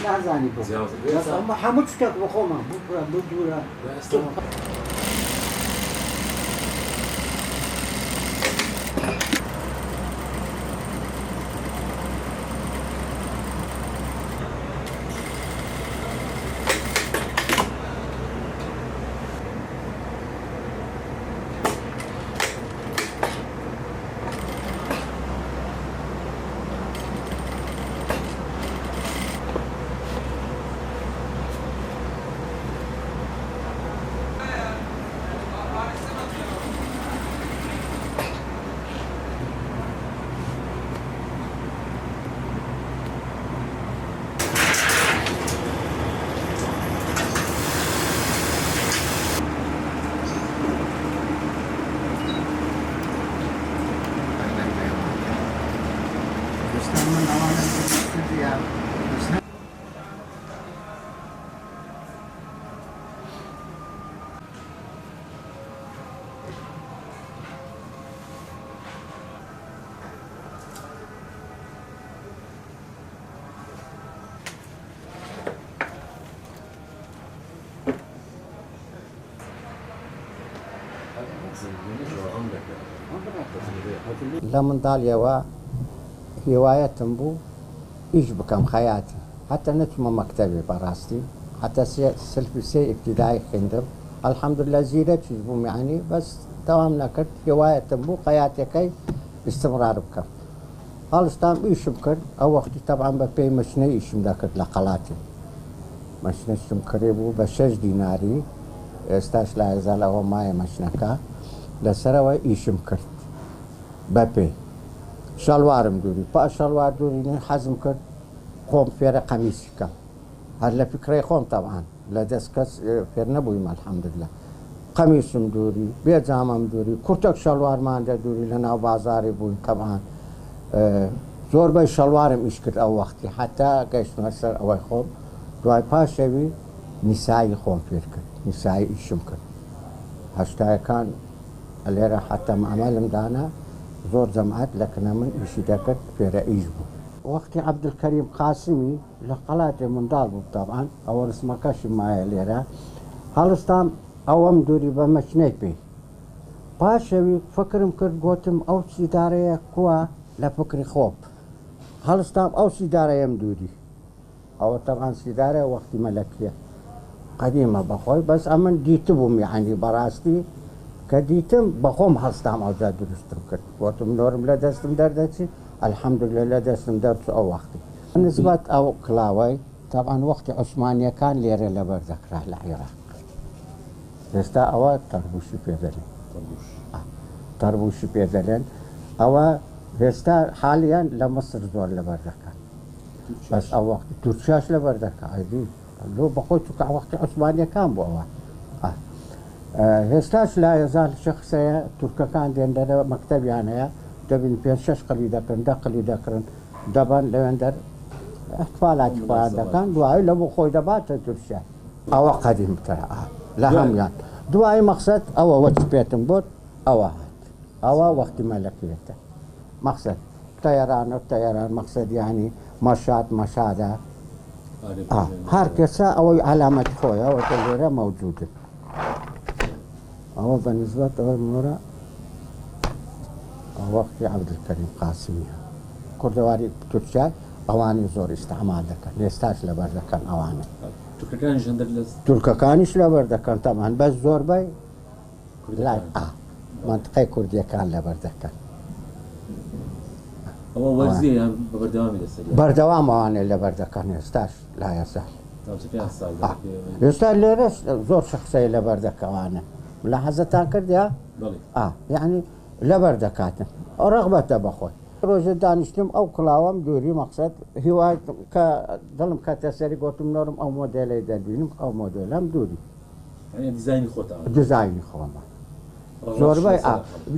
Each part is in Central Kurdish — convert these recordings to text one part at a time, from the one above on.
نازانی بۆ ئەمە هەموو شتێک بۆ خۆمان بکڕە بدوورە لە منداڵیەوە هیوایەتم بوو ئیش بکەم خەیاتی حتى نەچمە مەکتەبێ بەڕاستی حتى سلفی سێ ئیبتیدایی خوێندم ئەلحەمدولله زیرەکیش بووم یعنی بەس دەوام نەکرد هیوایەتم بوو خەیاتەکەی استمرار بکەم هەڵستام ئیشم کرد ئەو وەختی تەبعان بە پێی مەشنەی ئیشم دەکرد لە قەڵاتی مەشنەشم کڕێ بوو بە 6 دیناری ئێستاش لایەزال ئەوە مایە مەشنەکە لەسەرەوە ئیشم کرد بەپێ شەڵوارم دووری پاش شەڵوار دوورینی حەزم کرد خۆم فێرە قەمیسی بکەم هەر لە فکرەی خۆم تەبعان لە دەست کەس فێر نەبوویم ئەلحەمدولله قەمیسم دووری بێجامەم دووری کورتێک شەڵوارمان دەدووری لە ناو بازاری بووین تەبعان زۆربەی شەڵوارم ئیش کرد ئەو وەختی حتا گەیشتمە سەر ئەوەی خۆم دوای پاشەوی نیسایی خۆم فێر کرد نیسایی ئیشم کرد هەشتایەکان لێرە حتا ئەمەلم دانا زۆر جەمعەت لە کنە من ئیشی دەکرد فێرە ئیش بوو وەختی عەبدولکەریم قاسمی لە قەڵاتێ منداڵ بوو تەبعان ئەوە ڕسمەکەشی مایە لێرە هەڵستام ئەوەم دووری بە مەشنەی پێی پاشەوی فکرم کرد گوتم ئەو سیدارەیە کووە لە فکری خۆم هەڵستام ئەو سیدارەیەم دووری ئەوە تەبعان سیدارە وەختی مەلەکیە قەدیمە بەخۆی بەس ئەمن دیتبووم یعنی بەڕاستی کە دیتم بەخۆم هەڵستام ئەوجا دروستم کرد گوتم نۆرم لە دەستم دەردەچی ئەلحەمدولله لە دەستم دەرچوو ئەو وەختی نسبەت ئەو کڵاوەی تەبعان وەختی عوسمانیەکان لێرە لەبەر دەکرا لە عێراق ئێستا ئەوە تەربوشی پێ دەڵێن تەربوشی پێ دەڵێن ئەوە ئێستا حالیان لە مەسر زۆر لەبەر دەکەن بەس ئەو وەختی تورکیاش لەبەر دەکە ئایدی لۆ بەخۆی توکە وەختی عوسمانیەکان بوو ئەوە هێستاش لایەزال شەخسەیە تورکەکان دێن دەرە مەکتەبیان هەیە دەبین 5-6 قەلی دەکەن 10 قەلی دەکڕن دەبن لەوێندەر احتفالاتی خۆیان دەکەن دوایی لە بۆ خۆی دەباتە تورکیا ئەوە قەدیمترە لە هەمویان دوایی مەقسەد ئەوە وەچ پێتم بۆت ئەوە هات ئەوە وەختی مەلەکێتە مەقسەد تەیەران مەقسەد یانی مەشاد مەشادە هەر کەسە ئەوەی علامەتی خۆی ئەوەتە لێرە مەوجودن ئەوە بەنسبەت ئەوە نۆرە وەختی عەبدولکەریم قاسمیە کوردەواری تورکیا ئەوانی زۆر ئیستعمال دەکەن ئێستاش لەبەر دەکەن ئەوانە تورکەکانیش لەبەر دەکەن تەمان بەس زۆربەی لای منتقەی کوردیەکان لەبەر دەکەن بەردەوام ئەوانێ لەبەر دەکەن ئێستاش لایەزال ئێستا لێرەش زۆر شەخسەی لەبەر دەکەوانە لە حەزەتان کردیا یعنی لەبەر دەکاتن ڕەغبەتە بەخۆی ڕۆژە دانیشتم ئەو کڵاوەم دووری مەقسەد هیوای کە دڵم کەتە سەری گوتم نۆرم ئەو مۆدێلەی دەبینم ئەو مۆدێلەم دووری دیزاینی خۆمە زۆربەی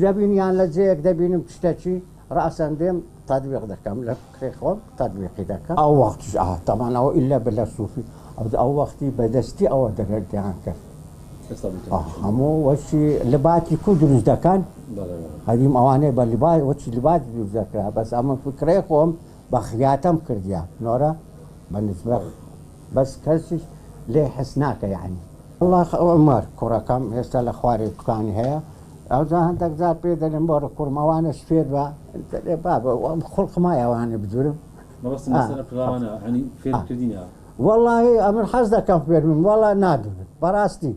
دەبینیان لە جەیەک دەبینم شتێکی ڕاستەن دێم تەطبیق دەکەم لە فکری خۆم تەطبیقی دەکەم ئەو وەختیش تەمان ئەوە ئیلا بەلە سووفی ئەو وەختی بەدەستی ئەوە دەگەردیان کرد هەموو وەچی لەباتی کو دروست دەکەن هەدیم ئەوانەیە بە وەچی لەبات دروست دەکرا بەس ئەمە فکرەی خۆم بە خیاتەم کردیا نۆرە بالنسبة بس كسش ليه حسناك يعني الله عمر كرة كم يسأل أخواري كان هي أو ذا عندك ذا بيد المبار كرة وانا شفير با بابا خلق ما يعني بجرم ما بس مثلا في يعني فير كردينها والله أمر حزة كم بير من والله نادر براستي